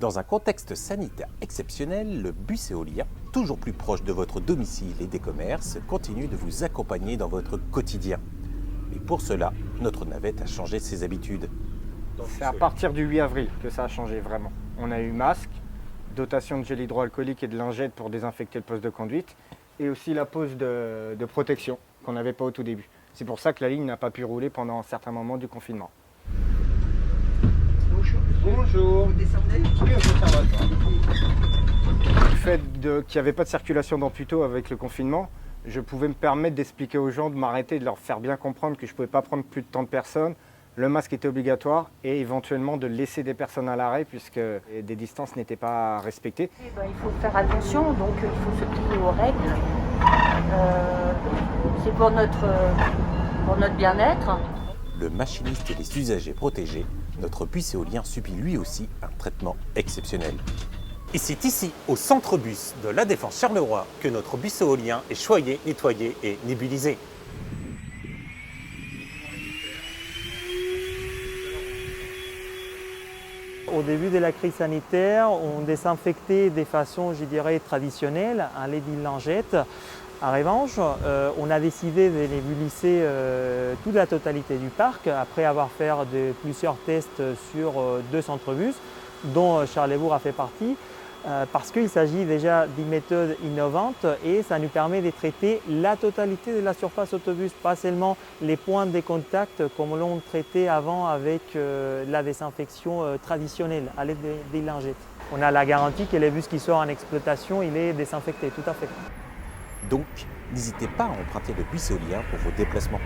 Dans un contexte sanitaire exceptionnel, le bus éolien, toujours plus proche de votre domicile et des commerces, continue de vous accompagner dans votre quotidien. Mais pour cela, notre navette a changé ses habitudes. C'est à partir du 8 avril que ça a changé vraiment. On a eu masque, dotation de gel hydroalcoolique et de lingettes pour désinfecter le poste de conduite et aussi la pose de protection qu'on n'avait pas au tout début. C'est pour ça que la ligne n'a pas pu rouler pendant un certain moment du confinement. Bonjour. Vous descendez? Oui, on descend. Du fait qu'il n'y avait pas de circulation dans Puteaux avec le confinement, je pouvais me permettre d'expliquer aux gens, de m'arrêter, de leur faire bien comprendre que je ne pouvais pas prendre plus de tant de personnes. Le masque était obligatoire et éventuellement de laisser des personnes à l'arrêt puisque des distances n'étaient pas respectées. Il faut faire attention, donc il faut se plier aux règles. C'est pour notre bien-être. Le machiniste et les usagers protégés, notre bus éolien subit lui aussi un traitement exceptionnel. Et c'est ici, au centre bus de la Défense Charleroi, que notre bus éolien est choyé, nettoyé et nébulisé. Au début de la crise sanitaire, on désinfectait de façon, je dirais, traditionnelle, à l'aide d'une lingette. En revanche, on a décidé de nébuliser toute la totalité du parc après avoir fait plusieurs tests sur 2 centres-bus, dont Charlesbourg a fait partie, parce qu'il s'agit déjà d'une méthode innovante et ça nous permet de traiter la totalité de la surface autobus, pas seulement les points de contact comme l'on traitait avant avec la désinfection traditionnelle à l'aide des lingettes. On a la garantie que le bus qui sort en exploitation, il est désinfecté, tout à fait. Donc, n'hésitez pas à emprunter le bus éolien pour vos déplacements.